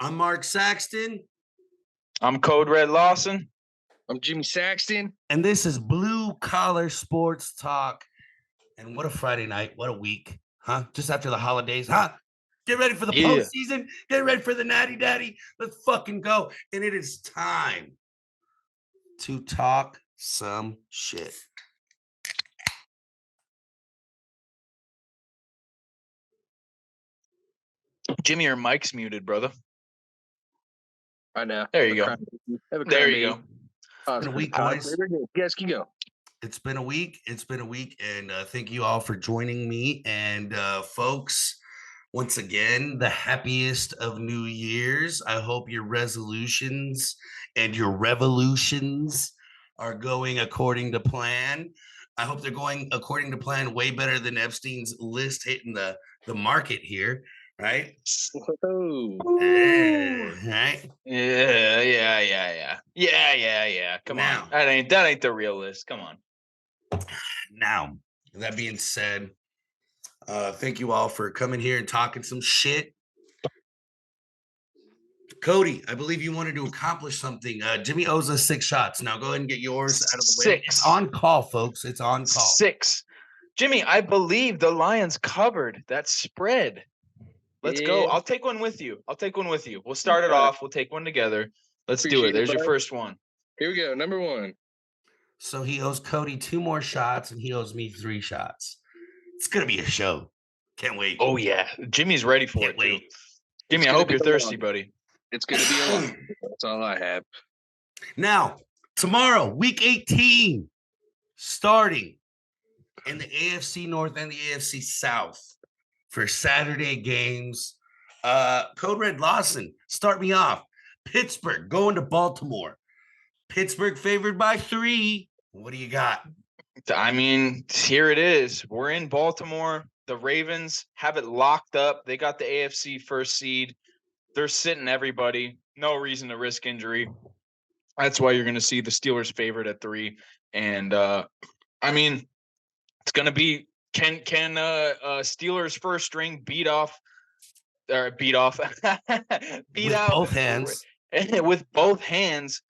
I'm Mark Saxton. I'm Code Red Lawson. I'm Jimmy Saxton. And this is Blue Collar Sports Talk. And what a Friday night. What a week. Huh? Just after the holidays. Huh? Get ready for the postseason. Get ready for the Natty Daddy. Let's fucking go. And it is time to talk some shit. Jimmy, your mic's muted, brother. I know. There you go. There you go. It's been a week, boys. Yes, you go. It's been a week. And thank you all for joining me. And folks, once again, the happiest of New Year's. I hope your resolutions and your revolutions are going according to plan. I hope they're going according to plan way better than Epstein's list hitting the market here. Right? Whoa. Right? Yeah. Come on. That ain't the real list. Come on. Now, that being said, thank you all for coming here and talking some shit. Cody, I believe you wanted to accomplish something. Jimmy owes us 6 shots. Now go ahead and get yours out of the way. It's on call, folks. It's on call. 6. Jimmy, I believe the Lions covered that spread. Let's go. I'll take one with you. We'll start it off. We'll take one together. Let's do it. There's your first one. Here we go. Number 1. So he owes Cody 2 more shots, and he owes me 3 shots. It's going to be a show. Can't wait. Oh, yeah. Jimmy's ready for it, too. Jimmy, I hope you're thirsty, buddy. It's going to be a lot. That's all I have. Now, tomorrow, week 18, starting in the AFC North and the AFC South for Saturday games. Code Red Lawson, start me off. Pittsburgh going to Baltimore. Pittsburgh favored by 3. What do you got? I mean, here it is. We're in Baltimore. The Ravens have it locked up. They got the AFC first seed. They're sitting everybody. No reason to risk injury. That's why you're going to see the Steelers favored at 3. And, I mean, it's going to be can Steelers first string beat out both hands with both hands.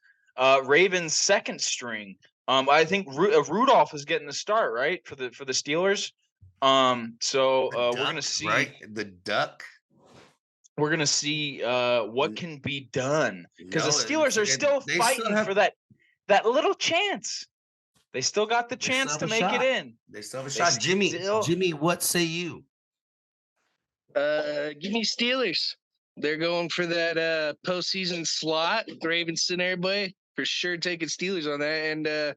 Ravens second string. I think Rudolph is getting the start, right, for the Steelers. So we're gonna see, right, the duck. We're gonna see what can be done, because the Steelers are still fighting for that little chance. They still got the chance to make it in. They still have a shot. Jimmy, what say you? Give me Steelers. They're going for that postseason slot. The Ravens and everybody for sure taking Steelers on that. And the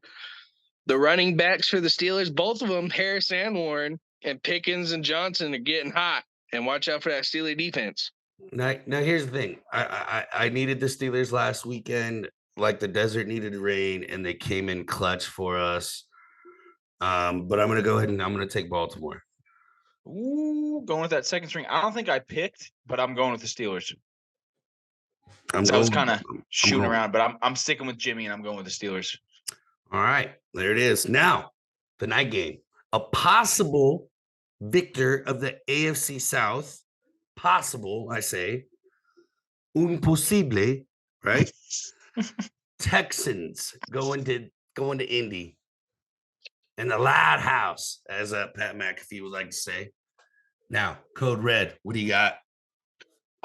running backs for the Steelers, both of them, Harris and Warren, and Pickens and Johnson are getting hot. And watch out for that Steelers defense. Now here's the thing. I needed the Steelers last weekend, like the desert needed rain, and they came in clutch for us. But I'm going to go ahead and I'm going to take Baltimore. Ooh, going with that second string. I don't think I picked, but I'm going with the Steelers. I was kind of shooting around, but I'm sticking with Jimmy, and I'm going with the Steelers. All right, there it is. Now, the night game. A possible victor of the AFC South. Possible, I say. Un posible, right? Texans going to Indy. In the loud house, as Pat McAfee would like to say. Now, Code Red, what do you got?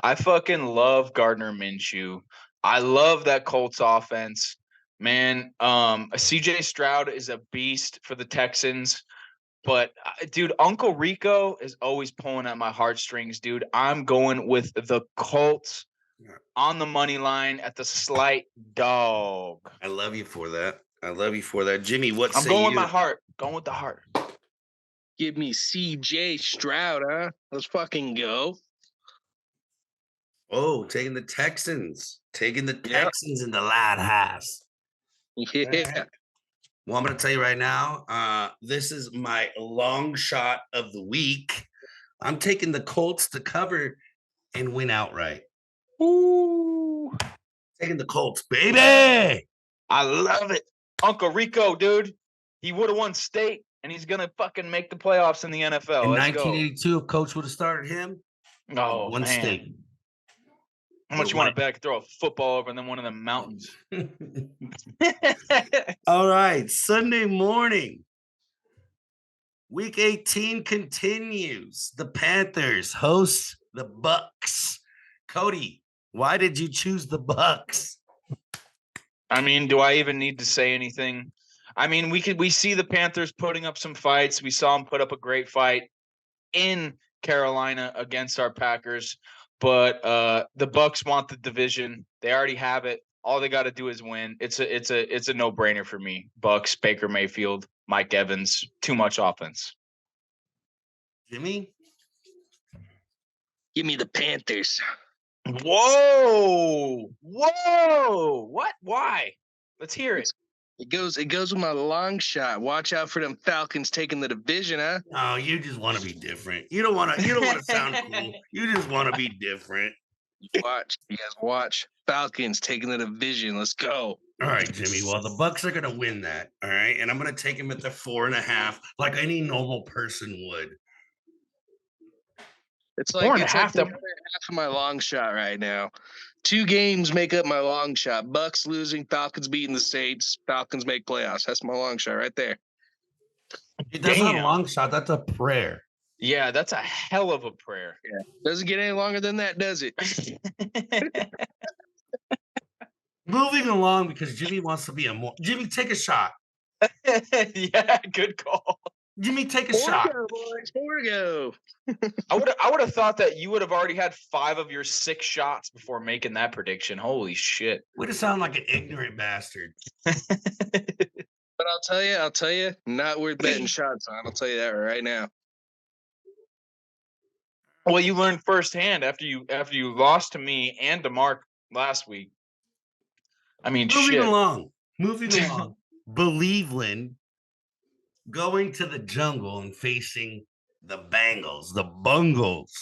I fucking love Gardner Minshew. I love that Colts offense. Man, CJ Stroud is a beast for the Texans. But, dude, Uncle Rico is always pulling at my heartstrings, dude. I'm going with the Colts on the money line at the slight dog. I love you for that. Jimmy, what I'm going with my heart. Going with the heart. Give me CJ Stroud, huh? Let's fucking go. Oh, taking the Texans. In the loud house. Yeah. Well, I'm going to tell you right now, this is my long shot of the week. I'm taking the Colts to cover and win outright. Ooh. Taking the Colts, baby. I love it. Uncle Rico, dude. He would have won state, and he's going to fucking make the playoffs in the NFL. In Let's 1982, if Coach would have started him, won state. How much But you want what- to bet I could throw a football over in them one of the mountains? All right, Sunday morning. Week 18 continues. The Panthers host the Bucks. Cody, why did you choose the Bucks? I mean, do I even need to say anything? I mean, we see the Panthers putting up some fights. We saw them put up a great fight in Carolina against our Packers, but the Bucks want the division. They already have it. All they got to do is win. It's a no-brainer for me. Bucks, Baker Mayfield, Mike Evans, too much offense. Jimmy? Give me the Panthers. Whoa. What? Why? Let's hear it. It goes with my long shot. Watch out for them Falcons taking the division, huh? Oh, you just want to be different. You don't want to sound cool. You just want to be different. Watch. You guys watch. Falcons taking the division. Let's go. All right, Jimmy. Well, the Bucks are gonna win that. All right. And I'm gonna take them at the 4.5, like any normal person would. It's like 4.5 it's like the to- other half of my long shot right now. 2 games make up my long shot. Bucks losing, Falcons beating the Saints. Falcons make playoffs. That's my long shot right there. Dude, that's not a Damn. long shot. That's a prayer. Yeah, that's a hell of a prayer. Doesn't get any longer than that, does it? Moving along because Jimmy wants to be Jimmy, take a shot. Yeah, good call. Jimmy, take a Four to shot. go, boys. 4 to go. I would have thought that you would have already had 5 of your 6 shots before making that prediction. Holy shit. Way to sound like an ignorant bastard. But I'll tell you, not worth betting shots on. I'll tell you that right now. Well, you learned firsthand after you lost to me and to Mark last week. I mean, Moving shit. along. Believeland going to the jungle and facing the Bengals, the Bungles.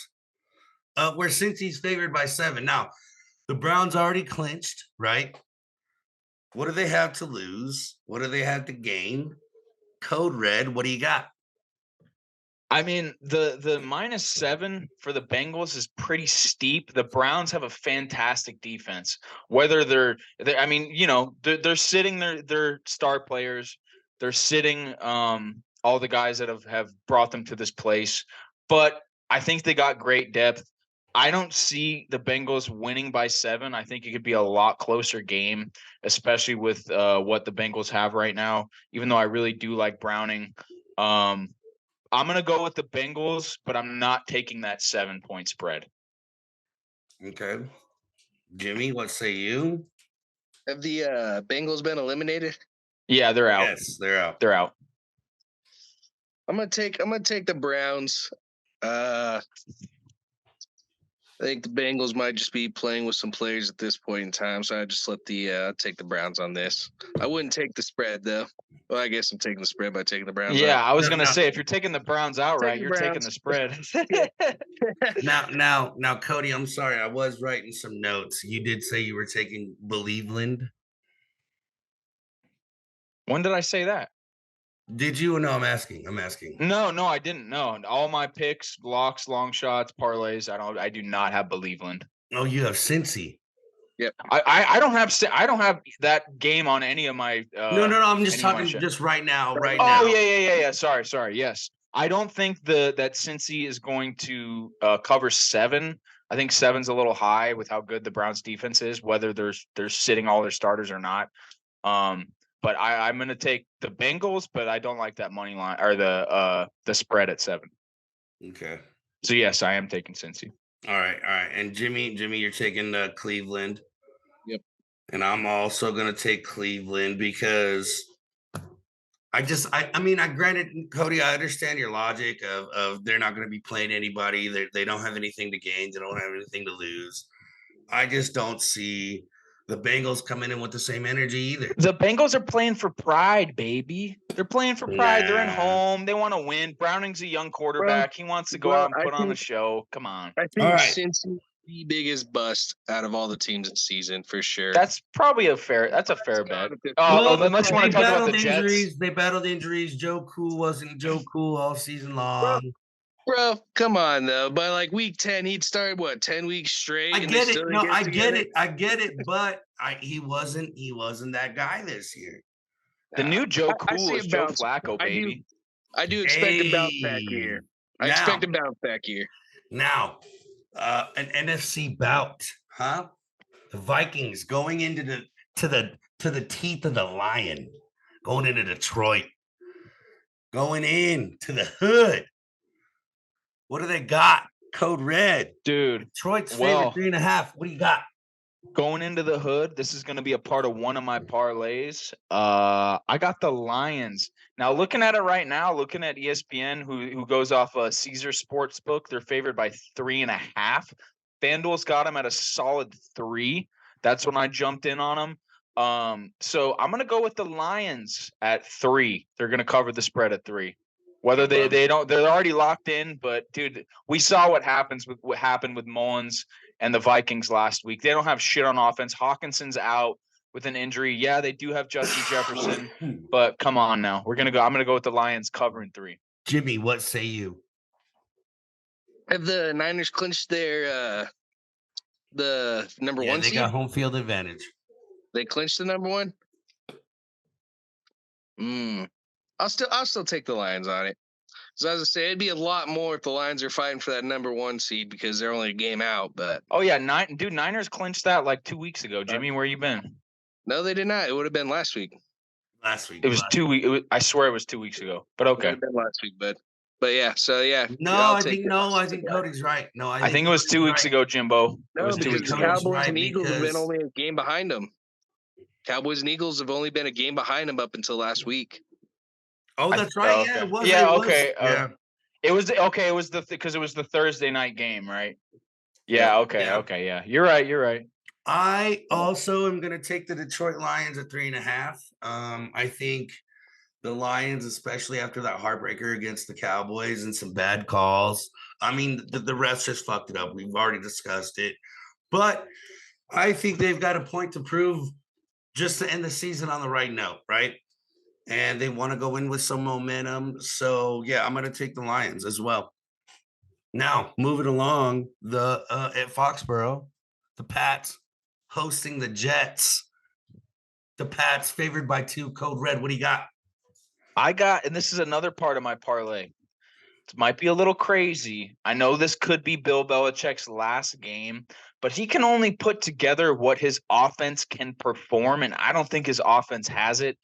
Where Cincy's favored by 7. Now, the Browns already clinched, right? What do they have to lose? What do they have to gain? Code Red, what do you got? I mean, the -7 for the Bengals is pretty steep. The Browns have a fantastic defense. Whether they're I mean, you know, they're sitting their star players. They're sitting all the guys that have brought them to this place. But I think they got great depth. I don't see the Bengals winning by 7. I think it could be a lot closer game, especially with what the Bengals have right now. Even though I really do like Browning. I'm going to go with the Bengals, but I'm not taking that 7-point spread. Okay. Jimmy, what say you? Have the Bengals been eliminated? Yeah, they're out. Yes, they're out. They're out. I'm gonna take the Browns. I think the Bengals might just be playing with some players at this point in time, so I just let take the Browns on this. I wouldn't take the spread though. Well, I guess I'm taking the spread by taking the Browns. Yeah, out. I was No, going to no. say, if you're taking the Browns outright, the you're taking Browns. the spread. Now, Cody, I'm sorry. I was writing some notes. You did say you were taking Believeland. When did I say that? Did you? No, I'm asking. No, I didn't. No, all my picks, locks, long shots, parlays. I do not have Believeland. Oh, you have Cincy. I don't have that game on any of my. No. I'm just any of my talking shit. just right now. Oh yeah. Sorry. Yes, I don't think that Cincy is going to cover 7. I think 7's a little high with how good the Browns defense is, whether they're sitting all their starters or not. But I'm going to take the Bengals, but I don't like that money line or the spread at 7. Okay. So yes, I am taking Cincy. All right. And Jimmy, you're taking Cleveland. Yep. And I'm also gonna take Cleveland because I mean, granted, Cody, I understand your logic of they're not gonna be playing anybody. They don't have anything to gain. They don't have anything to lose. I just don't see the Bengals coming in with the same energy either. The Bengals are playing for pride, baby. They're playing for pride. They're at Nah. home. They want to win. Browning's a young quarterback. He wants to go out and put on the show. Come on. I think All right. Cincy the biggest bust out of all the teams this season for sure. That's probably a fair bet. Well, Unless you want to talk about the injuries. Jets. They battled injuries. Joe Cool wasn't Joe Cool all season long. Bro, come on though. By like week 10, he'd start 10 weeks straight, I and they get still it. didn't No, I get together? it. I get it. But he wasn't that guy this year. The new Joe I Cool see is a Joe bounce. Flacco, I do. baby. I do expect a bounce back here. I expect Now, a bounce back here. now, an NFC bout, huh? The Vikings going into the teeth of the lion, going into Detroit, going into the hood. What do they got? Code Red. Dude, Detroit's well, favorite 3.5. What do you got? going into the hood, this is going to be a part of one of my parlays. I got the Lions. Now, looking at it right now, looking at ESPN, who goes off Caesar Sportsbook, they're favored by 3.5. FanDuel's got them at a solid 3. That's when I jumped in on them. So I'm going to go with the Lions at 3. They're going to cover the spread at 3. Whether they don't, they're already locked in. But dude, we saw what happened with Mullins and the Vikings last week. They don't have shit on offense. Hawkinson's out with an injury. Yeah, they do have Justin Jefferson, but come on now. I'm gonna go with the Lions covering 3. Jimmy, what say you? Have the Niners clinched their the number Yeah, one they seed? got home field advantage. They clinched the number one. I'll still take the Lions on it. So as I say, it'd be a lot more if the Lions are fighting for that number one seed because they're only a game out. But Oh yeah, Niners clinched that like 2 weeks ago. Jimmy, where you been? no, they did not. It would have been last week. Last week. It was 2 weeks. I swear it was 2 weeks ago. But It okay. would have been last week, but yeah. So yeah. No, I'll I take think it. no. I think Cody's right. No, I think it was 2 weeks ago, Jimbo. It No, was 2 because weeks the ago. Cody's Cowboys right, and Eagles have been because- only a game behind them. Cowboys and Eagles have only been a game behind them up until last week. Oh, that's right. Oh, Yeah, okay. it was. Yeah, it was. okay. Yeah. It was because it was the Thursday night game, right? Yeah. Okay. Yeah. Okay. Yeah. You're right. I also am going to take the Detroit Lions at 3.5. I think the Lions, especially after that heartbreaker against the Cowboys and some bad calls. I mean, the refs just fucked it up. We've already discussed it, but I think they've got a point to prove just to end the season on the right note, right? And they want to go in with some momentum. So yeah, I'm going to take the Lions as well. Now, moving along, the at Foxborough, the Pats hosting the Jets. The Pats favored by 2, Code Red. What do you got? And this is another part of my parlay. It might be a little crazy. I know this could be Bill Belichick's last game, but he can only put together what his offense can perform, and I don't think his offense has it.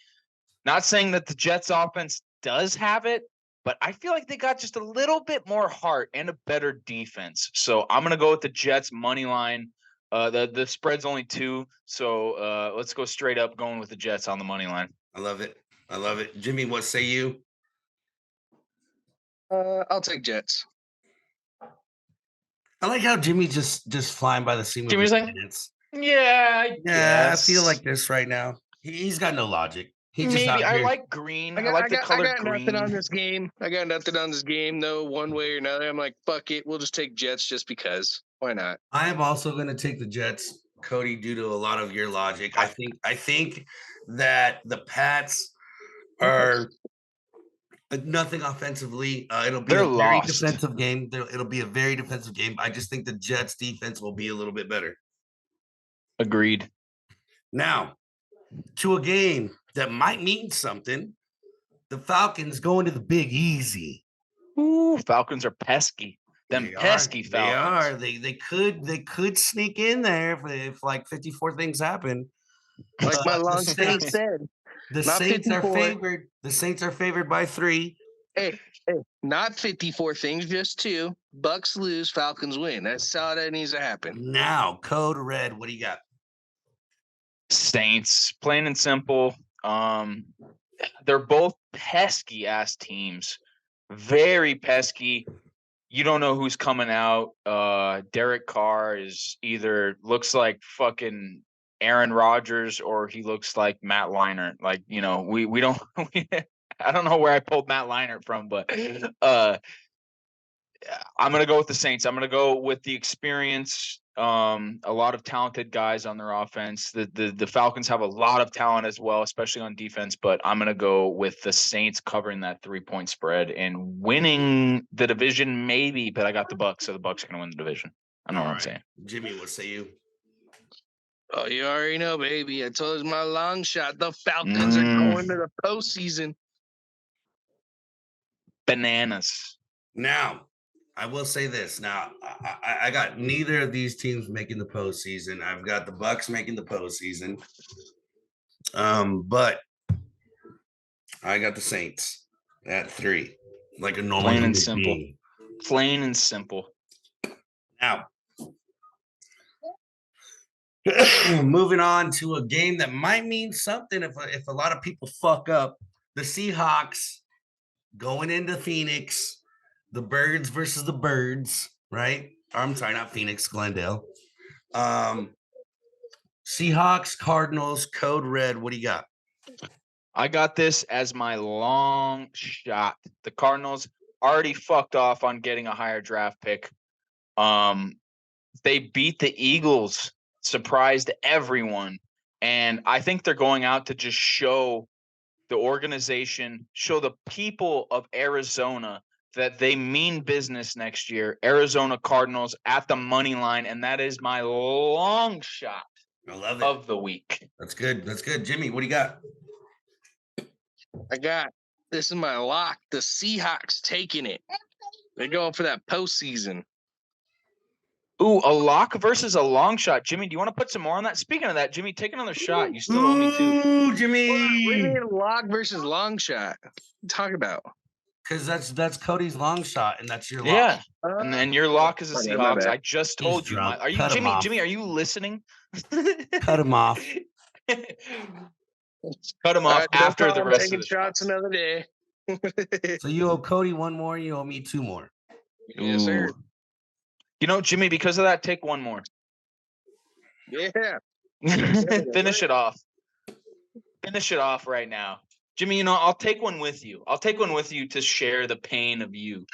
Not saying that the Jets offense does have it, but I feel like they got just a little bit more heart and a better defense. So I'm going to go with the Jets money line. The spread's only 2, so let's go straight up going with the Jets on the money line. I love it. Jimmy, what say you? I'll take Jets. I like how Jimmy just flying by the seam. Jimmy's of his like, pants. Yeah, I feel like this right now. He's got no logic. He just maybe. out I here. like green. I like the color I got green. nothing on this game. No one way or another. I'm like, fuck it. We'll just take Jets just because. Why not? I am also going to take the Jets, Cody, due to a lot of your logic. I think that the Pats are nothing offensively. It'll be They're a very lost. defensive game. It'll be a very defensive game. I just think the Jets defense will be a little bit better. Agreed. Now, to a game that might mean something, the Falcons going to the Big Easy. Ooh, Falcons are pesky. Them They pesky are. Falcons. They could sneak in there if like 54 things happen. Like my The long face Saints- said. The Not Saints 54. are favored. The Saints are favored by 3. Hey, not 54 things, just 2. Bucks lose, Falcons win. That's how that needs to happen. Now, Code Red, what do you got? Saints, plain and simple. They're both pesky ass teams. Very pesky. You don't know who's coming out. Derek Carr is either looks like fucking Aaron Rodgers or he looks like Matt Leinart. Like, we don't I don't know where I pulled Matt Leinart from, but I'm gonna go with the Saints. I'm gonna go with the experience. A lot of talented guys on their offense. The Falcons have a lot of talent as well, especially on defense. But I'm gonna go with the Saints covering that 3-point spread and winning the division, maybe. But I got the Bucks, so the Bucks are gonna win the division. I know All what I'm right. saying. Jimmy, what say you? Oh, you already know, baby. I told you my long shot. The Falcons are going to the postseason. Bananas. Now, I will say this. Now, I got neither of these teams making the postseason. I've got the Bucks making the postseason. But I got the Saints at 3, like a normal Plain and human simple. being. Plain and simple. Now, moving on to a game that might mean something if a lot of people fuck up. The Seahawks going into Phoenix, the Birds versus the Birds, right? Or, I'm sorry, not Phoenix, Glendale. Seahawks, Cardinals, Code Red. What do you got? I got this as my long shot. The Cardinals already fucked off on getting a higher draft pick. They beat the Eagles, surprised everyone. And I think they're going out to just show the organization, show the people of Arizona that they mean business next year. Arizona Cardinals at the money line, and that is my long shot I love it. of the week. That's good. That's good. Jimmy, what do you got? I got this is my lock. The Seahawks taking it. They're going for that postseason. Ooh, a lock versus a long shot. Jimmy, do you want to put some more on that? Speaking of that, Jimmy, take another shot. You still owe me 2. Ooh, Jimmy. What do you mean lock versus long shot? What are you talking about? Because that's Cody's long shot, and that's your lock. Yeah. And then your lock is the Okay, my Seahawks. bad. I just told you. drunk. Are you Cut him Jimmy? off. Jimmy, are you listening? Cut him off. Cut him All off right, no after the problem. rest Taking of the shots another day. So you owe Cody 1 more. You owe me 2 more. Yes, sir. Ooh. You know, Jimmy, because of that, take 1 more. Yeah. Finish it off. Finish it off right now. Jimmy, you know, I'll take one with you. I'll take one with you to share the pain of you.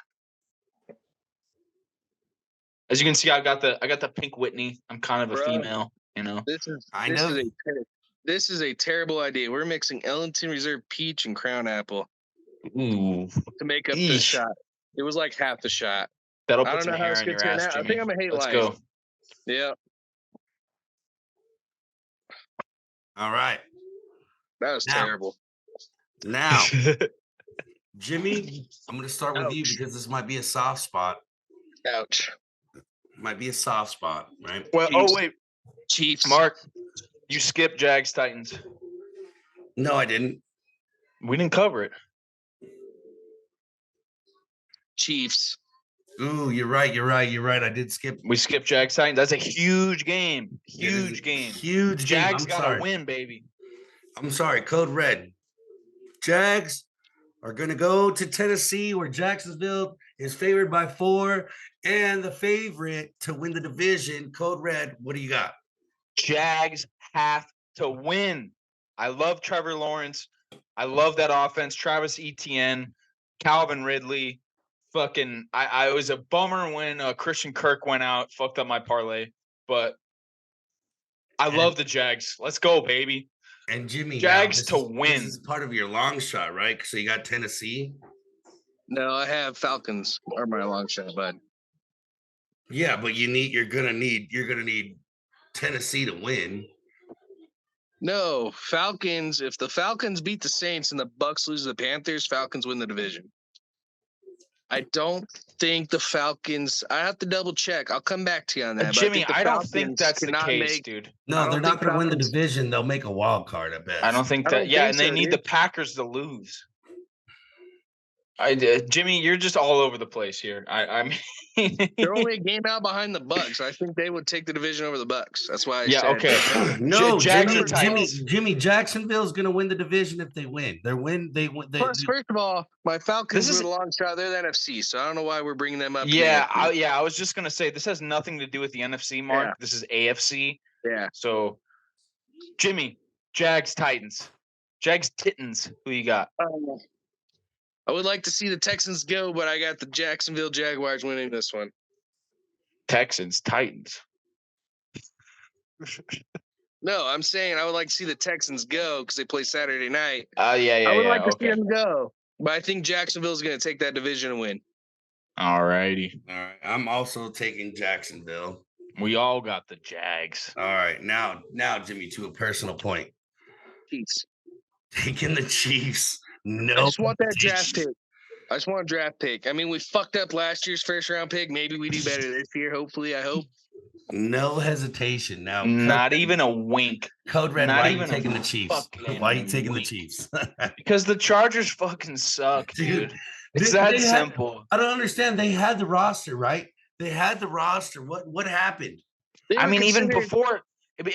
As you can see, I got the pink Whitney. I'm kind of a Bro. female, you know. This is a terrible idea. We're mixing Ellington Reserve Peach and Crown Apple Ooh. to make up Eesh. this shot. It was like half the shot. That'll I put don't some know how hair it's in gonna your turn ass, out. I Jimmy. think I'm gonna hate Let's life. go. Yeah, All right. that was Now. terrible. Now, Jimmy, I'm going to start with you Ouch. because this might be a soft spot. Ouch. Might be a soft spot, right? Well, Chiefs. oh wait, Chiefs. Mark, you skipped Jags Titans. No, I didn't. We didn't cover it. Chiefs. Ooh, you're right. You're right. You're right. I did skip. We skipped Jags Titans. That's a huge game. It is a Huge game. Huge game. Jags I'm gotta sorry. win, baby. I'm sorry. Code Red. Jags are going to go to Tennessee, where Jacksonville is favored by 4, and the favorite to win the division. Code Red. What do you got? Jags have to win. I love Trevor Lawrence. I love that offense. Travis Etienne, Calvin Ridley. Fucking, I was a bummer when Christian Kirk went out, fucked up my parlay. But I love the Jags. Let's go, baby. And Jimmy, Jags to win. This is part of your long shot, right? So you got Tennessee. No, I have Falcons are my long shot, bud. Yeah, but you're gonna need Tennessee to win. No, Falcons. If the Falcons beat the Saints and the Bucks lose to the Panthers, Falcons win the division. I don't think the Falcons. I have to double check. I'll come back to you on that. Jimmy, but I don't think Falcons that's the cannot case, dude. I No, don't they're not think going to win the Falcons- division. They'll make a wild card at best. I don't think I that. don't Yeah, think and they so, need the dude. Packers to lose. Jimmy, you're just all over the place here. I mean, They're only a game out behind the Bucks. I think they would take the division over the Bucks. That's why I Yeah, said okay. No, Jags Jimmy, or Titans? Jimmy, Jacksonville's going to win the division if they win. They win. Plus, first of all, my Falcons This is- were the long shot. They're the NFC, so I don't know why we're bringing them up. to the Yeah, NFC. I was just gonna say this has nothing to do with the NFC, Mark. Yeah. This is AFC. Yeah. So, Jimmy, Jags, Titans, Jags, Titans. Who you got? I would like to see the Texans go, but I got the Jacksonville Jaguars winning this one. Texans, Titans. No, I'm saying I would like to see the Texans go because they play Saturday night. Yeah, I would like to see okay. them go, but I think Jacksonville's going to take that division and win. All righty. All right. I'm also taking Jacksonville. We all got the Jags. All right. Now, Jimmy, to a personal point. Chiefs. Taking the Chiefs. No. I just want that draft hesitation. pick. I just want a draft pick. I mean, we fucked up last year's first round pick. Maybe we do better this year. Hopefully, I hope. No hesitation. Now, Not even a wink. Code Red, not why are you even a taking the Chiefs? fucking Why are you taking the wink. Chiefs? Because the Chargers fucking suck, dude. It's that simple. I don't understand. They had the roster, right? They had the roster. What happened? They I were mean, even considered- before,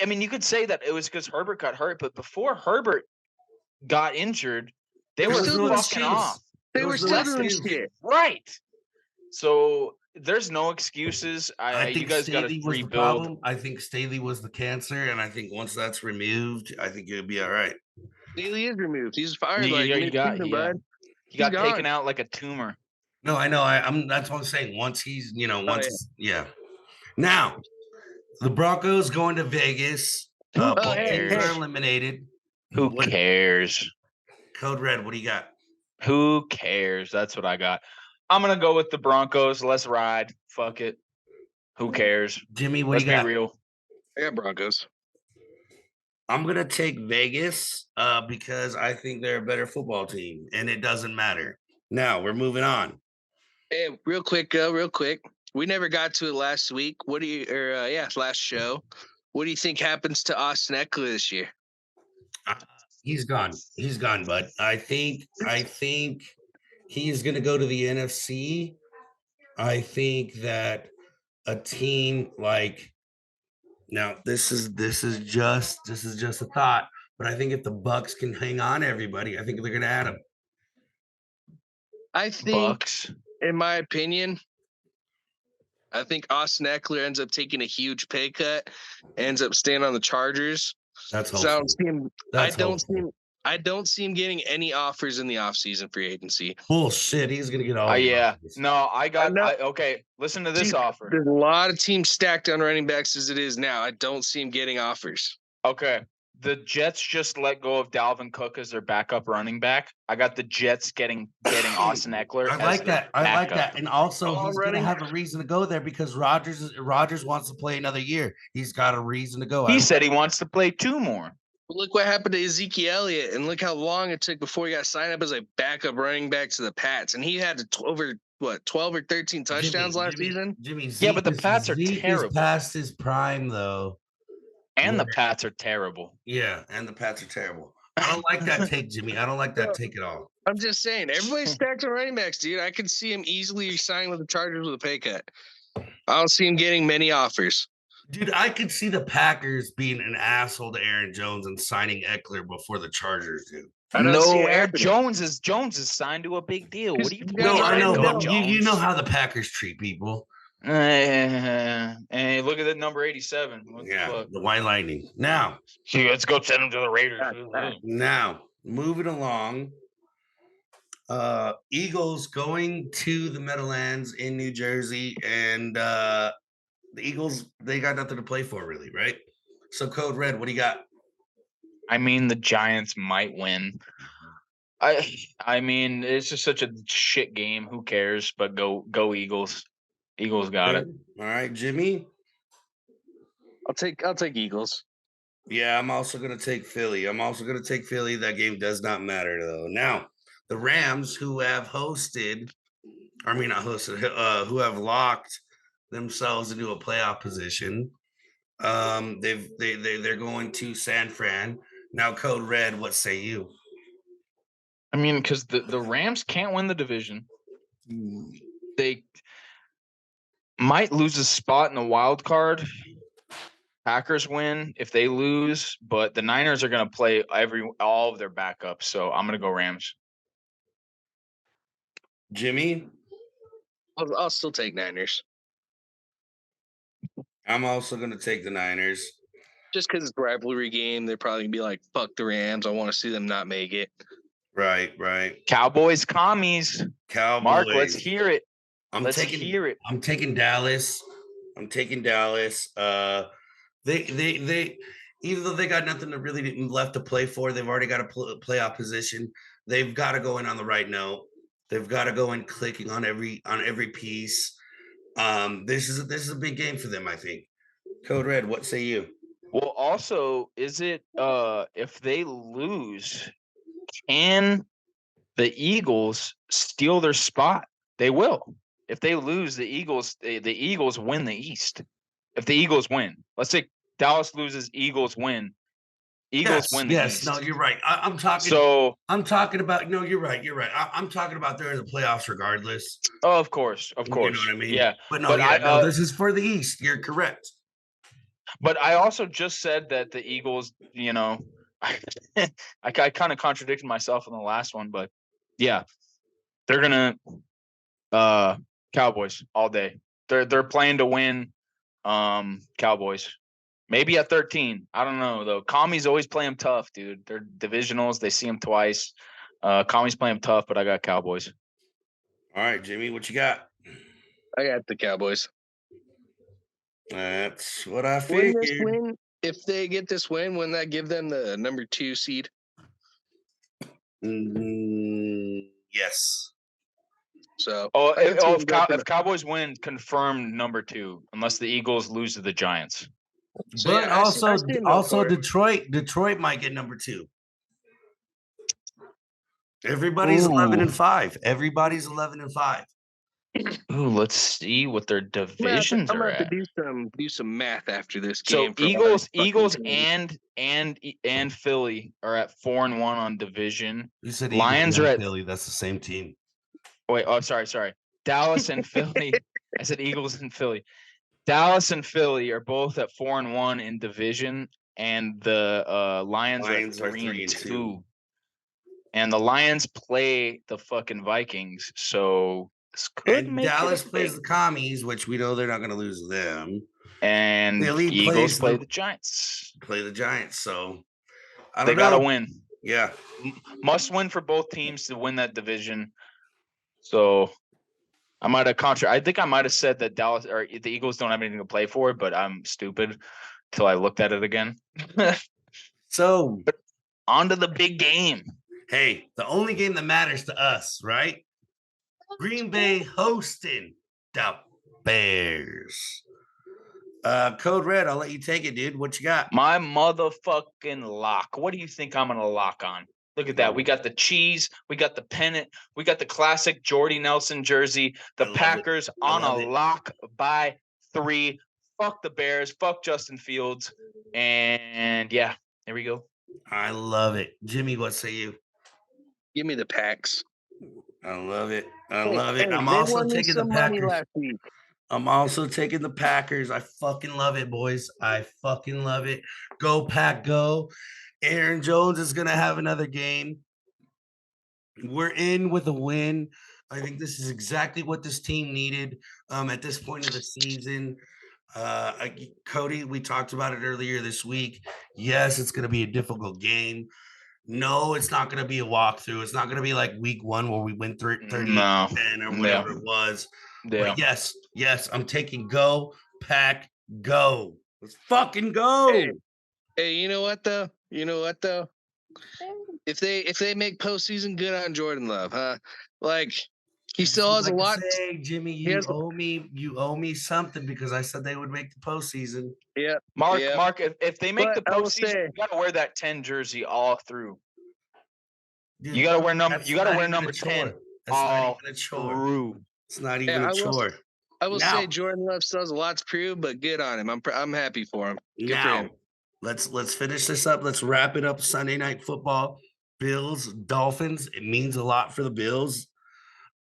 I mean, you could say that it was because Herbert got hurt, but before Herbert got injured, they were still doing fucking shit. off. they There were was no still doing excuse. shit. Right. So there's no excuses. I you think guys got to Staley was the rebuild. problem. I think Staley was the cancer, and I think once that's removed, I think it'll be all right. Staley is removed. He's fired You- like you got- mid-season, yeah. bud. He got He's taken gone. out like a tumor. No, I know. I'm. That's what I'm saying. Once he's, once, yeah. Now, the Broncos going to Vegas. Both hey, teams are hey. eliminated. Who What- cares? Code Red, what do you got? Who cares? That's what I got. I'm gonna go with the Broncos. Let's ride. Fuck it. Who cares? Jimmy, what Let's do you be got? real. I got Broncos. I'm gonna take Vegas because I think they're a better football team, and it doesn't matter. Now we're moving on. Hey, real quick. We never got to it last week. What do you, last show. What do you think happens to Austin Eckler this year? He's gone. He's gone, bud. I think he's gonna go to the NFC. I think that a team like now this is just a thought, but I think if the Bucks can hang on to everybody, I think they're gonna add him. I think, Bucks. in my opinion, I think Austin Eckler ends up taking a huge pay cut, ends up staying on the Chargers. That's So I hopeful. don't see him. That's hopeful. I don't see him getting any offers in the offseason free agency. Bullshit. He's gonna get all. the Yeah. offers. No, I got. know. Okay, listen to this Dude, offer. There's a lot of teams stacked on running backs as it is now. I don't see him getting offers. Okay. The Jets just let go of Dalvin Cook as their backup running back. I got the Jets getting Austin Eckler. I as like their that. I like backup. that. And also, All he's gonna running have a reason to go there because Rogers wants to play another year. He's got a reason to go. He said he wants to play 2 more. Look what happened to Ezekiel Elliott, and look how long it took before he got signed up as a backup running back to the Pats. And he had over 12 or 13 touchdowns last season. Jimmy, Yeah, but the Zeke Pats are Zeke terrible. Is past his prime, though. And the Yeah. Pats are terrible. Yeah, and the Pats are terrible. I don't like that take, Jimmy. I don't like that take at all. I'm just saying, everybody's stacked on running backs, dude. I could see him easily signing with the Chargers with a pay cut. I don't see him getting many offers. Dude, I could see the Packers being an asshole to Aaron Jones and signing Eckler before the Chargers do. I don't see No, it Aaron happening. Jones is signed to a big deal. What are you No, No, I know, no, but you know how the Packers treat people. Hey, look at that number 87. What the Yeah, fuck? the White Lightning. Now, Let's go send him to the Raiders. moving along. Eagles going to the Meadowlands in New Jersey, and the Eagles, they got nothing to play for, really, right? So, Code Red, what do you got? I mean, the Giants might win. I mean, it's just such a shit game. Who cares? But go Eagles. Eagles got it. All right, Jimmy. I'll take Eagles. Yeah, I'm also going to take Philly. That game does not matter, though. Now, the Rams, who have who have locked themselves into a playoff position. They're going to San Fran. Now, Code Red, what say you? I mean, because the Rams can't win the division. They might lose a spot in the wild card. Packers win if they lose, but the Niners are going to play all of their backups. So I'm going to go Rams. Jimmy? I'll still take Niners. I'm also going to take the Niners. Just because it's a rivalry game, they're probably going to be like, fuck the Rams. I want to see them not make it. Right. Cowboys, commies. Cowboys. Mark, let's hear it. I'm Let's taking hear it. I'm taking Dallas. They even though they got nothing to really left to play for, they've already got a playoff position. They've got to go in on the right note. They've got to go in clicking on every piece. This is a big game for them, I think. Code Red, what say you? Well, also, is it if they lose, can the Eagles steal their spot? They will. If they lose, the Eagles win the East. If the Eagles win, let's say Dallas loses, Eagles win. Eagles win the East. No, you're right. I'm talking. So, I'm talking about. No, you're right. You're right. I'm talking about they're in the playoffs regardless. oh, of course. You know what I mean? Yeah, But no, but no, this is for the East. You're correct. But I also just said that the Eagles, I kind of contradicted myself in the last one, but yeah, they're gonna Cowboys all day. They're playing to win. Cowboys. Maybe at 13. I don't know though. Commies always play them tough, dude. They're divisionals. They see them twice. Commies play them tough, but I got Cowboys. All right, Jimmy, what you got? I got the Cowboys. That's what I Wouldn't figured. this win, if they get this win, wouldn't that give them the number 2 seed? Yes. So, if Cowboys win, confirmed number 2, unless the Eagles lose to the Giants. So, But yeah, also Detroit might get number 2. Everybody's 11-5. Everybody's 11-5. Ooh, let's see what their divisions I'm are about at. to do some math after this So game. Eagles and Philly are at 4-1 on division. You said Lions are at Philly. That's the same team. Wait, oh, sorry. Dallas and Philly. I said Eagles and Philly. Dallas and Philly are both at 4-1 in division, and the Lions are at 3-2. And the Lions play the fucking Vikings, so this could make Dallas plays the Commies, which we know they're not going to lose to them. And the Eagles play the Giants. So they got to win. Yeah, must win for both teams to win that division. So I might have I think I might have said that Dallas or the Eagles don't have anything to play for, but I'm stupid until I looked at it again. So on to the big game. Hey, the only game that matters to us, right? Green Bay hosting the Bears. Code Red, I'll let you take it, dude. What you got? My motherfucking lock. What do you think I'm gonna lock on? Look at that. We got the cheese. We got the pennant. We got the classic Jordy Nelson jersey. The Packers on a lock by 3. Fuck the Bears. Fuck Justin Fields. And yeah, there we go. I love it. Jimmy, what say you? Give me the Packs. I love it. I'm also taking the Packers. I'm also taking the Packers. I fucking love it, boys. I fucking love it. Go Pack, go. Aaron Jones is going to have another game. We're in with a win. I think this is exactly what this team needed at this point of the season. Cody, we talked about it earlier this week. Yes, it's going to be a difficult game. No, it's not going to be a walkthrough. It's not going to be like week 1 where we went 30-10 or whatever it was. Yeah. But yes, I'm taking go, Pack, go. Let's fucking go. Hey, you know what though? If they make postseason, good on Jordan Love, huh? Like he still has a lot. Jimmy, you owe me something because I said they would make the postseason. Yeah, Mark. If they make the postseason, you gotta wear that 10 jersey all through. Dude, you gotta wear number. You gotta wear number 10. That's not even a chore. Through. It's not even a chore. I will say Jordan Love still has a lot to prove, but good on him. I'm happy for him. Good for him. Let's finish this up. Let's wrap it up. Sunday Night Football, Bills, Dolphins. It means a lot for the Bills,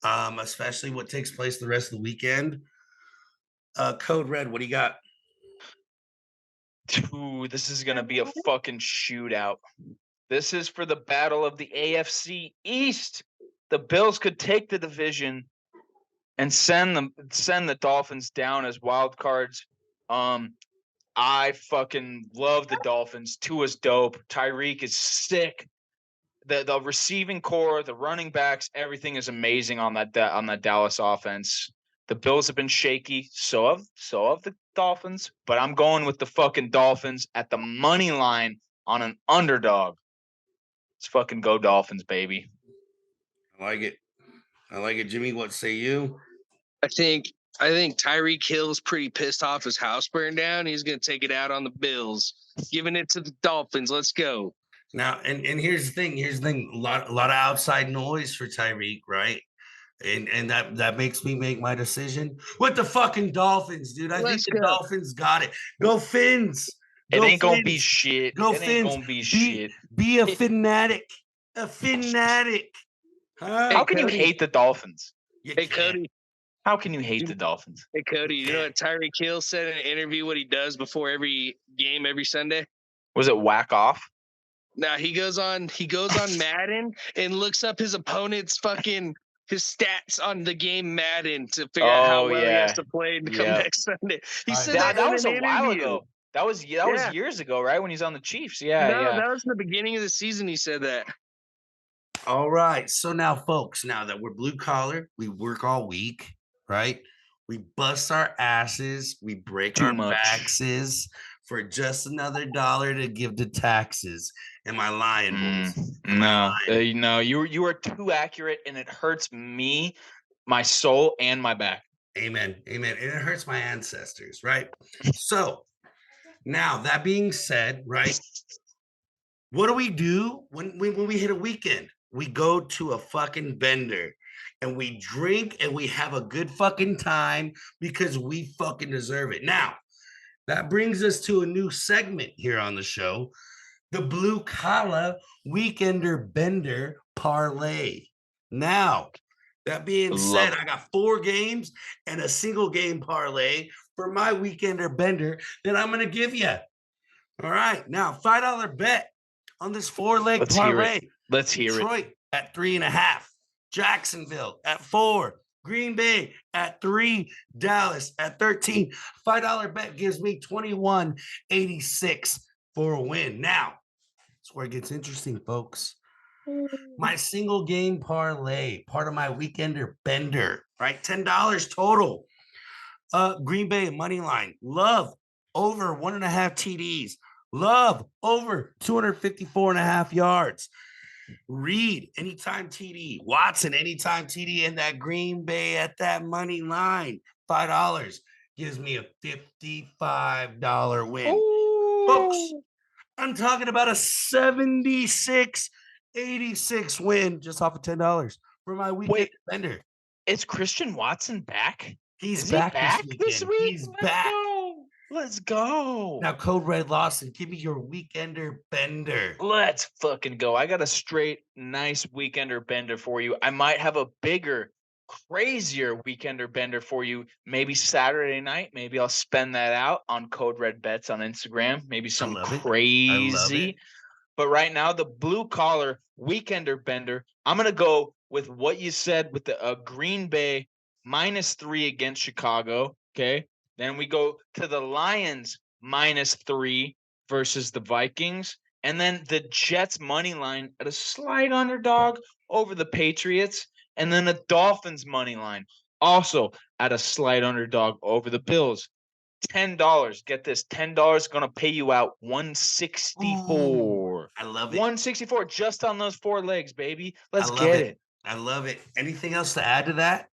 especially what takes place the rest of the weekend. Code Red, what do you got? Dude, this is gonna be a fucking shootout. This is for the battle of the AFC East. The Bills could take the division and send the Dolphins down as wild cards. I fucking love the Dolphins. Tua's dope. Tyreek is sick. The receiving core, the running backs, everything is amazing on that Dallas offense. The Bills have been shaky. So have the Dolphins. But I'm going with the fucking Dolphins at the money line on an underdog. Let's fucking go Dolphins, baby. I like it. Jimmy, what say you? I think Tyreek Hill's pretty pissed off his house burned down. He's gonna take it out on the Bills, giving it to the Dolphins. Let's go. Now, and here's the thing. A lot of outside noise for Tyreek, right? And that makes me make my decision with the fucking Dolphins, dude. I think the Dolphins got it. Go Fins. It ain't gonna be shit. Go It Fins. ain't gonna be shit. Be a fanatic. A fanatic. Huh? How can you hate the Dolphins? Hey, Cody. How can you hate the Dolphins? Hey, Cody, you know what Tyreek Hill said in an interview what he does before every game every Sunday? Was it whack off? Now he goes on Madden and looks up his opponent's his stats on the game Madden to figure out how well he has to play to come next Sunday. He said that was a while ago. That was years ago, right? When he's on the Chiefs. Yeah. That was in the beginning of the season he said that. All right. So now, folks, now that we're blue collar, we work all week, right? We bust our asses, we break our backs for just another $1 to give to taxes. Am I lying, boys? No, you are too accurate, and it hurts me, my soul, and my back. Amen. And it hurts my ancestors, right? So now that being said, right? What do we do when we hit a weekend? We go to a fucking bender and we drink and we have a good fucking time because we fucking deserve it. Now, that brings us to a new segment here on the show, the Blue Collar Weekender Bender Parlay. Now, that being said, I got 4 games and a single game parlay for my Weekender Bender that I'm going to give you. All right. Now, $5 bet on this 4-leg parlay. Let's hear it. Detroit at 3.5. Jacksonville at 4. Green Bay at 3. Dallas at 13. $5 bet gives me $21.86 for a win. Now, that's where it gets interesting, folks. My single game parlay, part of my Weekender Bender, right? $10 total. Green Bay money line. Love over 1.5 TDs. Love over 254.5 yards. Reed, anytime TD. Watson, anytime TD. And that Green Bay at that money line. $5 gives me a $55 win. Ooh. Folks, I'm talking about a 76-86 win just off of $10 for my weekend Bender. Is Christian Watson back? He's back this week. He's back. Let's go. Now, Code Red Lawson, give me your Weekender Bender. Let's fucking go. I got a straight, nice Weekender Bender for you. I might have a bigger, crazier Weekender Bender for you. Maybe Saturday night. Maybe I'll spend that out on Code Red Bets on Instagram. Maybe some crazy. But right now, the Blue Collar Weekender Bender, I'm going to go with what you said with the Green Bay -3 against Chicago. Okay. Then we go to the Lions -3 versus the Vikings. And then the Jets money line at a slight underdog over the Patriots. And then the Dolphins money line also at a slight underdog over the Bills. $10. Get this. $10 going to pay you out $164. Ooh, I love it. $164 just on those 4 legs, baby. Let's get it. I love it. Anything else to add to that?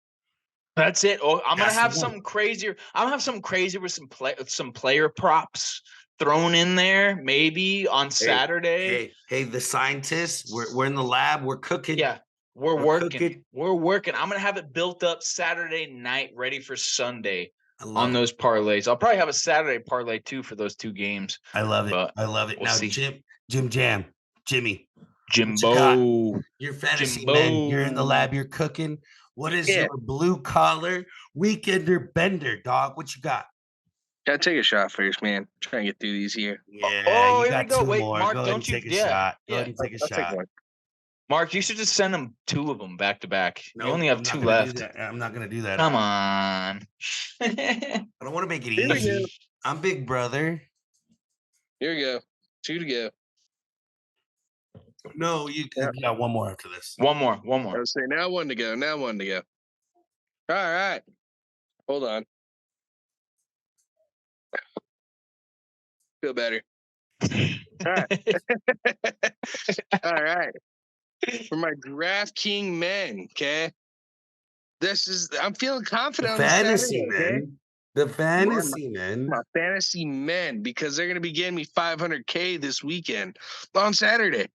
That's it. Oh, I'm gonna have something crazier. I'm gonna have something crazy with some player props thrown in there, maybe on Saturday. Hey, the scientists, we're in the lab, we're cooking. Yeah, we're working. We're working. I'm gonna have it built up Saturday night, ready for Sunday on those parlays. I'll probably have a Saturday parlay too for those 2 games. I love it. I love it. Now, Jimmy, Jimbo, you're fantasy man. You're in the lab. You're cooking. What is your Blue Collar Weekender Bender, dog? What you got? Gotta take a shot first, man. Try and get through these here. Yeah, you got 2 more. Mark, go ahead and take a shot. Go ahead and take a shot. Mark, you should just send them 2 of them back to back. You only have 2 left. I'm not gonna do that. Come on. I don't want to make it easy. I'm big brother. Here we go. 2 to go. No, you got 1 more after this. One more. I was saying now 1 to go. All right. Hold on. Feel better. All right. All right. For my DraftKings men, okay? I'm feeling The confident on this fantasy Saturday, okay? men. The fantasy men. My fantasy men, because they're going to be getting me $500K this weekend on Saturday.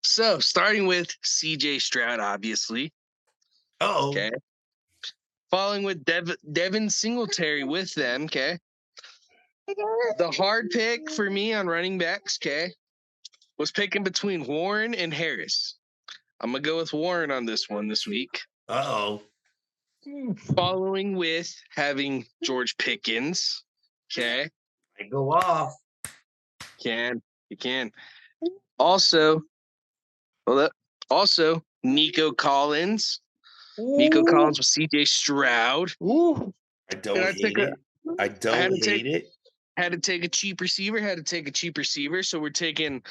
So, starting with CJ Stroud, obviously. Oh. Okay. Following with Devin Singletary with them, okay? The hard pick for me on running backs, okay, was picking between Warren and Harris. I'm going to go with Warren on this one this week. Oh. Following with having George Pickens, okay? I go off. You can. Also, Nico Collins. Nico Collins with CJ Stroud. I don't hate it. I don't hate it. Had to take a cheap receiver. So we're taking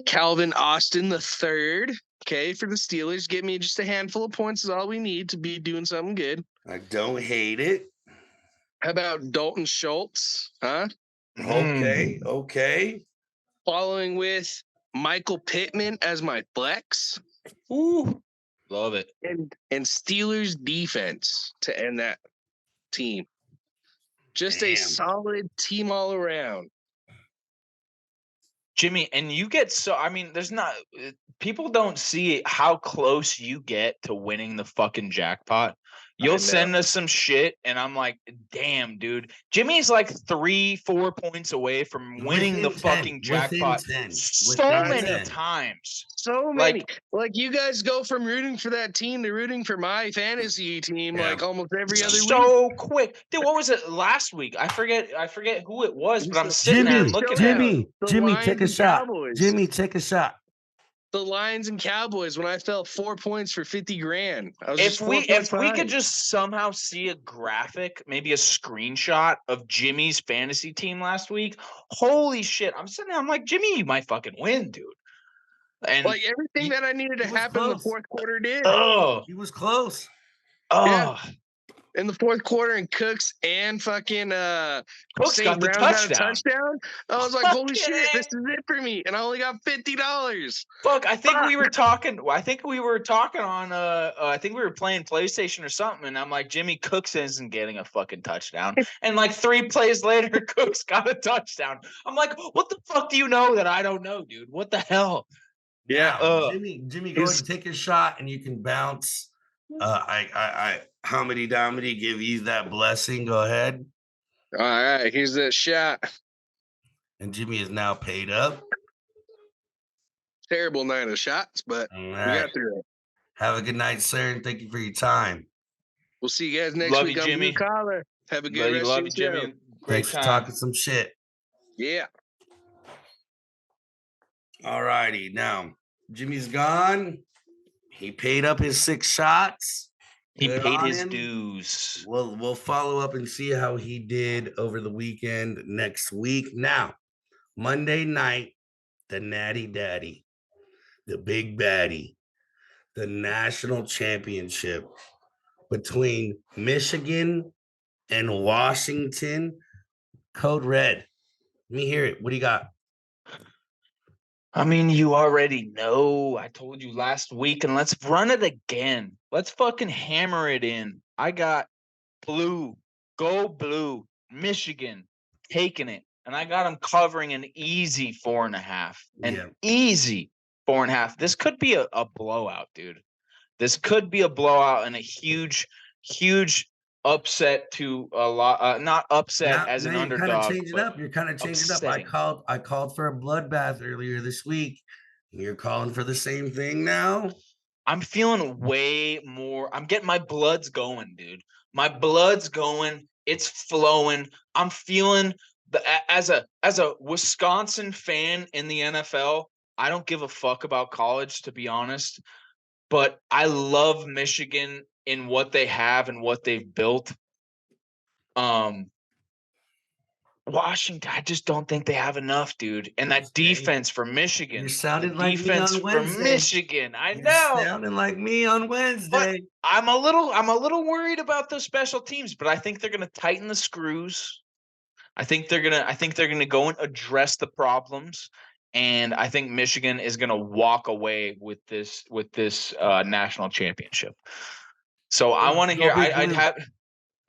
Calvin Austin the third. Okay, for the Steelers. Get me just a handful of points is all we need to be doing something good. I don't hate it. How about Dalton Schultz? Huh? Okay. Following with Michael Pittman as my flex. Love it. And Steelers defense to end that team. Just a solid team all around. Jimmy, and you get there's not people don't see how close you get to winning the fucking jackpot. You'll send us some shit, and I'm like, damn, dude. Jimmy's like 3-4 points away from winning the fucking jackpot so many times. So many. Like you guys go from rooting for that team to rooting for my fantasy team like almost every other week. So quick. Dude, what was it last week? I forget who it was, but I'm sitting there and looking at it. Jimmy, take a shot. Jimmy, take a shot. The Lions and Cowboys when I fell 4 points for $50,000. If we could just somehow see a graphic, maybe a screenshot of Jimmy's fantasy team last week, holy shit! I'm sitting there, I'm like, Jimmy, you might fucking win, dude. And like everything that I needed to happen in the fourth quarter did. Oh, he was close. Oh. Yeah. In the fourth quarter, and Cooks and fucking Cooks got the touchdown. I was like, holy shit, this is it for me. And I only got $50. Fuck, I think we were talking on I think we were playing PlayStation or something, and I'm like, Jimmy Cooks isn't getting a fucking touchdown. And like 3 plays later, Cooks got a touchdown. I'm like, what the fuck do you know that I don't know, dude? What the hell? Yeah. Jimmy, go ahead and take your shot and you can bounce. Hamidi Damidi give you that blessing. Go ahead. All right, here's that shot. And Jimmy is now paid up. Terrible night of shots, but we got through it. Have a good night, sir, and thank you for your time. We'll see you guys next week on Blue Collar. Have a good rest of the show. Jimmy. Thanks for talking some shit. Yeah. All righty. Now, Jimmy's gone. He paid up his 6 shots. He paid his dues. We'll follow up and see how he did over the weekend next week. Now, Monday night, the Natty Daddy, the Big Baddie, the national championship between Michigan and Washington. Code Red. Let me hear it. What do you got? I mean, you already know. I told you last week, and let's run it again. Let's fucking hammer it in. I got blue, go blue, Michigan taking it, and I got them covering an easy 4.5. Easy 4.5. This could be a blowout, dude. This could be a blowout and a huge upset to a lot. Not upset as an underdog. You're kind of changing it up. I called for a bloodbath earlier this week. You're calling for the same thing now. I'm feeling way more. I'm getting my blood's going, dude. My blood's going. It's flowing. I'm feeling as a Wisconsin fan in the NFL. I don't give a fuck about college, to be honest. But I love Michigan in what they have and what they've built. Washington, I just don't think they have enough, dude. And that defense for Michigan. You're The sounding like me defense on for Wednesday. Michigan. I You're know. sounding like me on Wednesday. But I'm a little worried about those special teams, but I think they're gonna tighten the screws. I think they're gonna go and address the problems. And I think Michigan is gonna walk away with this national championship. So I want to hear. I'd have.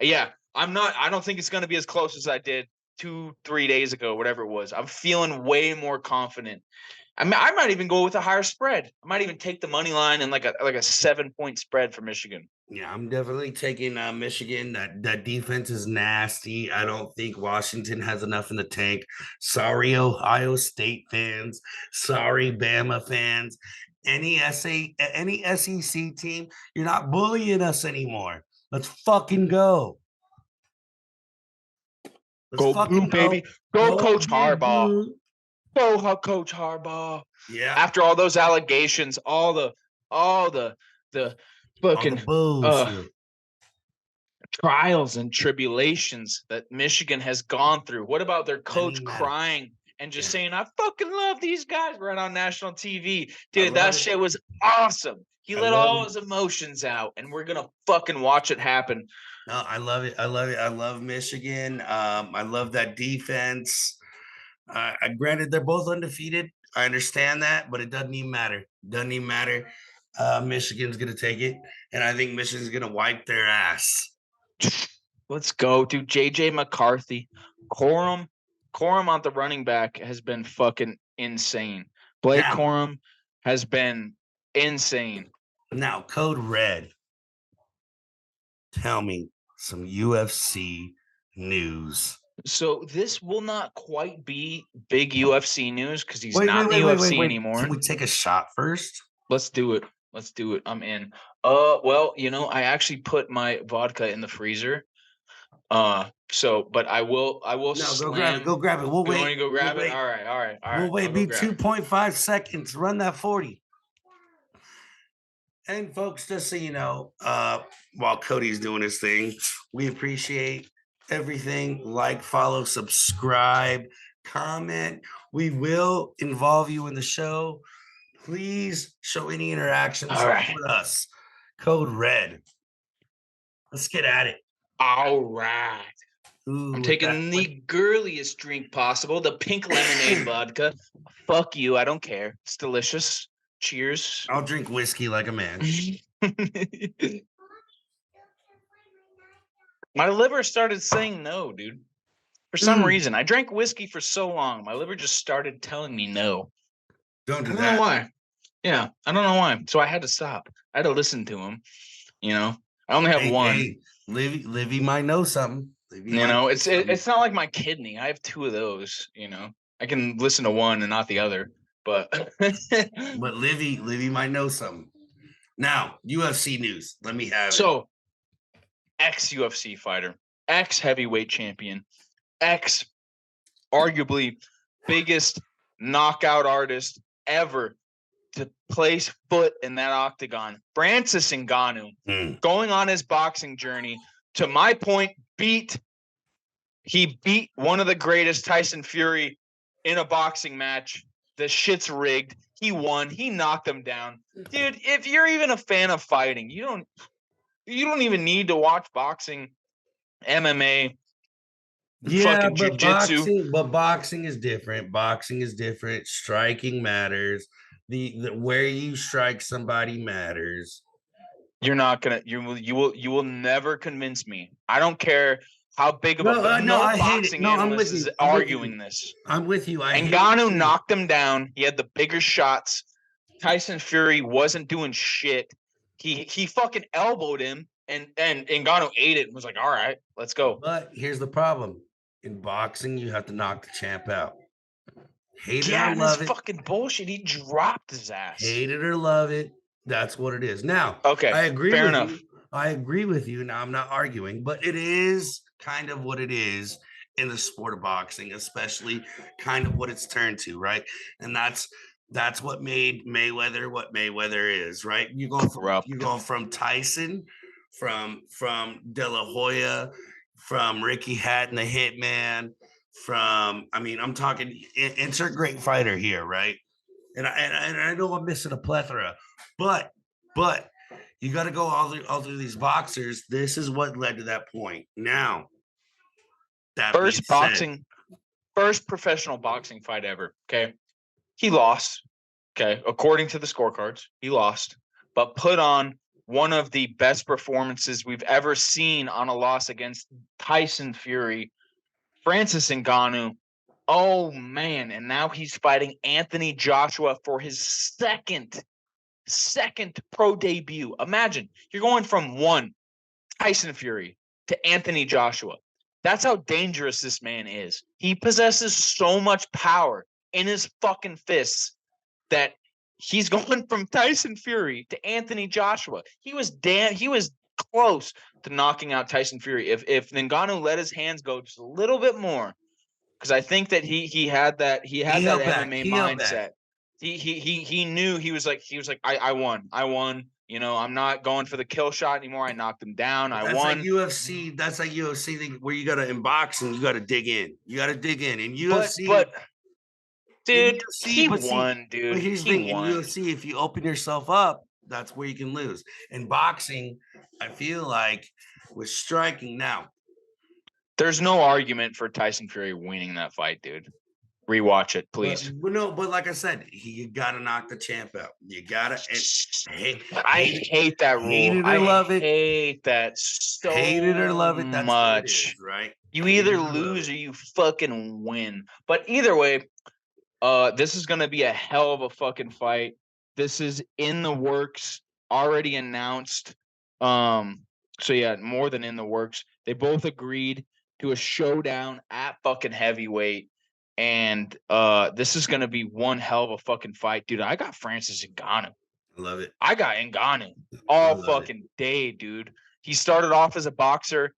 Yeah, I don't think it's going to be as close as I did 2-3 days ago, whatever it was. I'm feeling way more confident. I might even go with a higher spread. I might even take the money line and like a 7-point spread for Michigan. Yeah, I'm definitely taking Michigan. That defense is nasty. I don't think Washington has enough in the tank. Sorry, Ohio State fans. Sorry, Bama fans. Any SEC team, you're not bullying us anymore. Let's fucking go. Go blue, baby. Go Coach Harbaugh. Go Coach Harbaugh. Yeah. After all those allegations, all the fucking trials and tribulations that Michigan has gone through. What about their coach crying and just saying, "I fucking love these guys," right on national TV? Dude, that shit was awesome. He let all his emotions out, and we're gonna fucking watch it happen. No, I love it. I love it. I love Michigan. I love that defense. Granted, they're both undefeated. I understand that, but it doesn't even matter. Doesn't even matter. Michigan's gonna take it, and I think Michigan's gonna wipe their ass. Let's go, dude. JJ McCarthy, Corum on the running back has been fucking insane. Blake Corum has been insane. Now, Code Red, tell me some UFC news. So this will not quite be big UFC news because he's not in the UFC anymore. Can we take a shot first? Let's do it. I'm in. Well, I actually put my vodka in the freezer. But I will. No, go grab it. We'll wait. You want to go grab it? All right. We'll wait. Be 2.5 seconds. Run that 40. And folks, just so you know, while Cody's doing his thing, we appreciate everything. Like, follow, subscribe, comment. We will involve you in the show. Please show any interactions with us. Code Red. Let's get at it. All right. Ooh, I'm taking the girliest drink possible, the pink lemonade vodka. Fuck you. I don't care. It's delicious. Cheers. I'll drink whiskey like a man. My liver started saying no, dude. For some reason. I drank whiskey for so long. My liver just started telling me no. Don't do that. I don't know why. Yeah, I don't know why. So I had to stop. I had to listen to him. I only have one. Hey, Livy might know something. It's not like my kidney. I have two of those. I can listen to one and not the other. But but Livy might know something. Now, UFC news. Let me have it. So, ex-UFC fighter, ex-heavyweight champion, arguably biggest knockout artist ever to place foot in that octagon, Francis Ngannou, going on his boxing journey. To my point, he beat one of the greatest, Tyson Fury, in a boxing match. The shit's rigged. He won. He knocked him down. Dude, if you're even a fan of fighting, you don't even need to watch boxing, MMA, fucking jiu-jitsu. But boxing is different. Boxing is different. Striking matters. The where you strike somebody matters. You're not gonna. You will never convince me. I don't care how big of a boxing analyst is arguing this. I'm with you. Ngannou knocked him down. He had the bigger shots. Tyson Fury wasn't doing shit. He fucking elbowed him, and Ngannou ate it and was like, "All right, let's go." But here's the problem: in boxing, you have to knock the champ out. Hate it or love it. Fucking bullshit. He dropped his ass. Hate it or love it. That's what it is. Now, okay, I agree. Fair enough. I agree with you. Now, I'm not arguing, but it is kind of what it is in the sport of boxing, especially kind of what it's turned to, right? And that's what made Mayweather what Mayweather is, right? You're going from Tyson, from De La Hoya, from Ricky Hatton, the Hitman, from, I mean, I'm talking insert great fighter here, right? And I know I'm missing a plethora, but you got to go all through these boxers. This is what led to that point. Now, that being said, first professional boxing fight ever. Okay. He lost. Okay. According to the scorecards, he lost, but put on one of the best performances we've ever seen on a loss against Tyson Fury, Francis Ngannou. Oh, man. And now he's fighting Anthony Joshua for his second pro debut. Imagine you're going from one Tyson Fury to Anthony Joshua. That's how dangerous this man is. He possesses so much power in his fucking fists that he's going from Tyson Fury to Anthony Joshua. He was close to knocking out Tyson Fury. If Ngannou let his hands go just a little bit more, because I think that he had that MMA mindset. He knew he was like I won. You know, I'm not going for the kill shot anymore. I knocked him down. I won. Like UFC. That's like UFC thing where you got to in boxing, you got to dig in. You got to dig in. In UFC, but dude, UFC, he won, dude. But here's the thing: in UFC, if you open yourself up, that's where you can lose. In boxing, I feel like with striking now, there's no argument for Tyson Fury winning that fight, dude. Rewatch it, please. But like I said, you gotta knock the champ out. You gotta. I hate that rule. Hate it or love it. Hate that so hate it or love it. That's much. It is, right? You either lose or you fucking win. But either way, this is gonna be a hell of a fucking fight. This is in the works, already announced. So yeah, more than in the works. They both agreed to a showdown at fucking heavyweight. And this is going to be one hell of a fucking fight. Dude, I got Francis Ngannou. I love it. I got Ngannou all fucking day, dude. He started off as a boxer.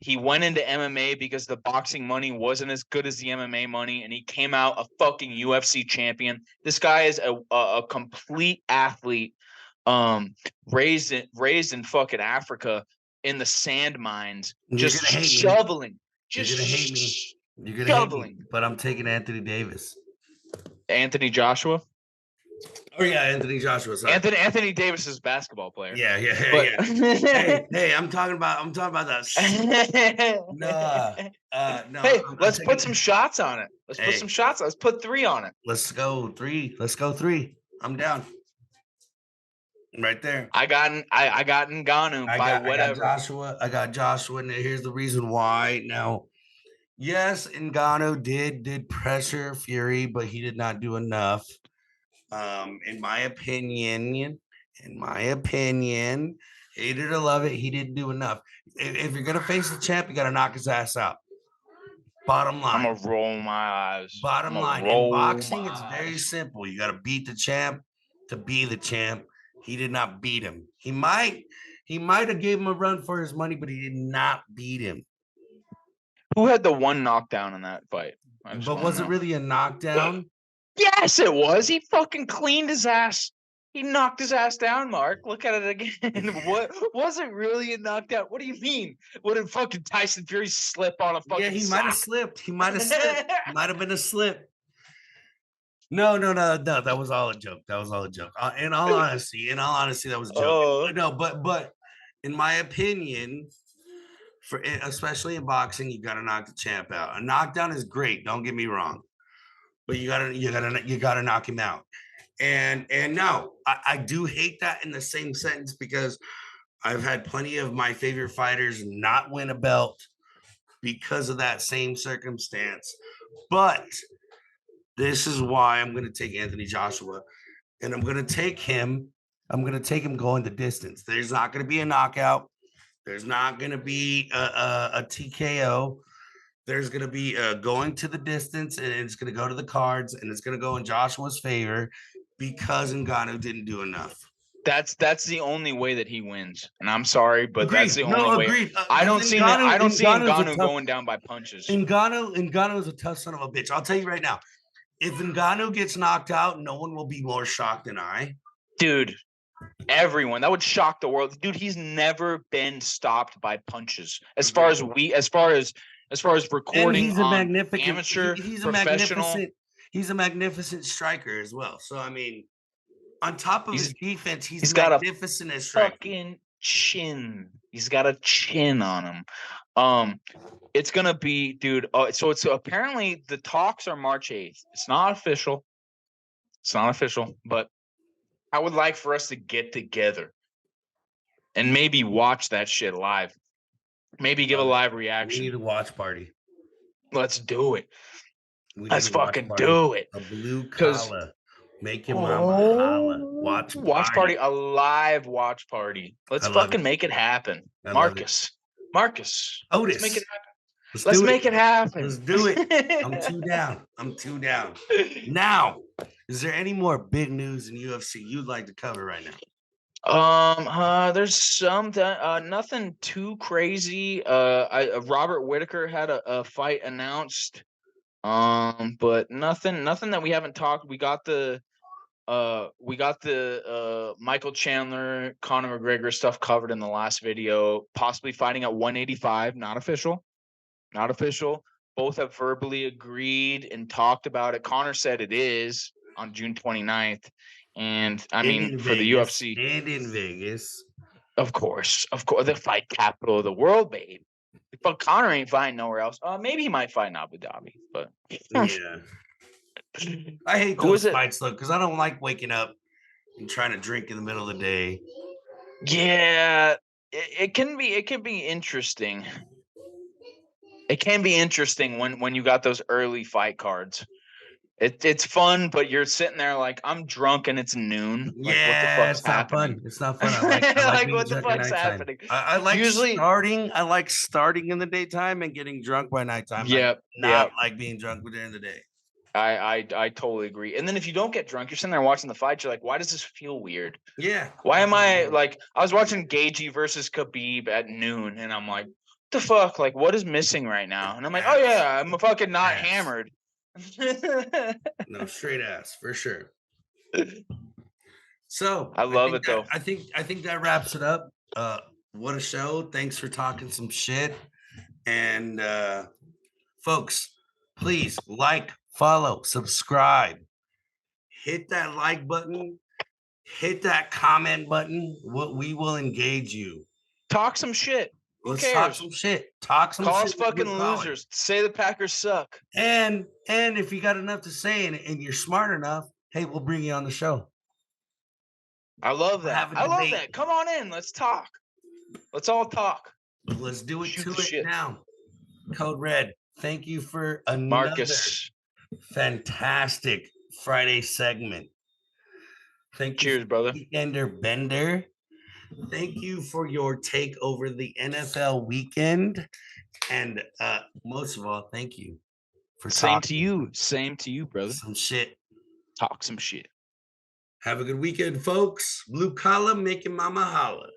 He went into MMA because the boxing money wasn't as good as the MMA money, and he came out a fucking UFC champion. This guy is a complete athlete, raised in fucking Africa in the sand mines, just shoveling. You're gonna hate me. You're gonna hate me, but I'm taking Anthony Davis. Anthony Joshua? Oh yeah, Anthony Joshua. Sorry. Anthony Davis is a basketball player. Yeah. hey, I'm talking about that. No. Hey, let's put some shots on it. Let's put 3 on it. Let's go 3. I'm down. Right there. I got Ngannou by whatever. I got Joshua, and here's the reason why. Now, yes, Ngannou did pressure Fury, but he did not do enough. In my opinion, hate it or love it, he didn't do enough. If you're gonna face the champ, you gotta knock his ass out. Bottom line. I'm gonna roll my eyes. Bottom line. In boxing, it's very simple. You gotta beat the champ to be the champ. He did not beat him. He might have gave him a run for his money, but he did not beat him. Who had the one knockdown in that fight? But was it really a knockdown? Yes, it was. He fucking cleaned his ass. He knocked his ass down, Mark. Look at it again. What was it really a knockdown? What do you mean? What did fucking Tyson Fury slip on a fucking Yeah, he sock? might have slipped. He might have slipped. Might have been a slip. No. That was all a joke. In all honesty, that was a joke. No, but in my opinion, especially in boxing, you got to knock the champ out. A knockdown is great. Don't get me wrong, but you gotta knock him out. And no, I do hate that in the same sentence because I've had plenty of my favorite fighters not win a belt because of that same circumstance. But this is why I'm going to take Anthony Joshua, and I'm going to take him going the distance. There's not going to be a knockout. There's not going to be a TKO. There's going to be going to the distance, and it's going to go to the cards, and it's going to go in Joshua's favor because Ngannou didn't do enough. That's the only way that he wins, and I'm sorry, but agreed. That's the only way. I don't see Ngannou going down by punches. Ngannou is a tough son of a bitch. I'll tell you right now. If Ngannou gets knocked out, no one will be more shocked than I. Dude, everyone. That would shock the world. Dude, he's never been stopped by punches. As far as as far as And recording he's a on magnificent amateur, he's a professional. he's a magnificent striker as well. So I mean, on top of his defense, he's he's got a magnificent as striker. fucking chin. He's got a chin on him. It's gonna be, dude. So it's apparently the talks are March 8th. It's not official. But I would like for us to get together and maybe watch that shit live. Maybe give a live We reaction. need a watch party. Let's do it. We Let's need a watch fucking party. do it. A blue 'Cause- collar. Make your mama holla. Watch party, a live watch party. Let's I love fucking make it happen. I love it. Marcus. Otis. Let's make it happen. Let's Let's do make it happen. Let's do it. I'm too down. I'm too down. Now, is there any more big news in UFC you'd like to cover right now? There's some nothing too crazy. Robert Whitaker had a fight announced. But nothing that we haven't talked. We got the Michael Chandler, Conor McGregor stuff covered in the last video. Possibly fighting at 185, not official. Both have verbally agreed and talked about it. Conor said it is on June 29th. And I mean, for the UFC. And in Vegas. Of course. The fight capital of the world, babe. But Conor ain't fighting nowhere else. Maybe he might fight in Abu Dhabi, but Yeah. I hate Who those is it? fights though, because I don't like waking up and trying to drink in the middle of the day. yeah, it can be interesting. It can be interesting when you got those early fight cards. It's fun, but you're sitting there like, I'm drunk and it's noon. Like, Yeah, what the fuck's it's not happening? fun. It's not fun. I like Like, being what the drunk at fuck's nighttime. happening? I like Usually- starting. I like starting in the daytime and getting drunk by nighttime. Yep, Not like being drunk during the day. I totally agree. And then if you don't get drunk, you're sitting there watching the fight. You're like, why does this feel weird? Yeah. Why am I like? I was watching Gaethje versus Khabib at noon, and I'm like, what the fuck? Like, what is missing right now? And I'm like, oh yeah, I'm fucking not Ass. hammered. No, straight ass for sure. So I love think it, though. I think that wraps it up. What a show. Thanks for talking some shit. And folks, please like, follow, subscribe. Hit that like button. Hit that comment button. We will engage you. Talk some shit. Who Let's cares? talk some shit. Talk some Call shit. us fucking losers. Say the Packers suck. And if you got enough to say and you're smart enough, hey, we'll bring you on the show. I love We'll that. have a I love debate. that. Come on in. Let's talk. Let's all talk. Let's do it Shoot to the it shit. now. Code Red, thank you for another Marcus. fantastic Friday segment. Thank you, Cheers, brother. Weekender Bender. Thank you for your take over the NFL weekend. And most of all, thank you for Same talking to you. Same to you, brother. some shit. Talk some shit. Have a good weekend, folks. Blue collar, making mama holla.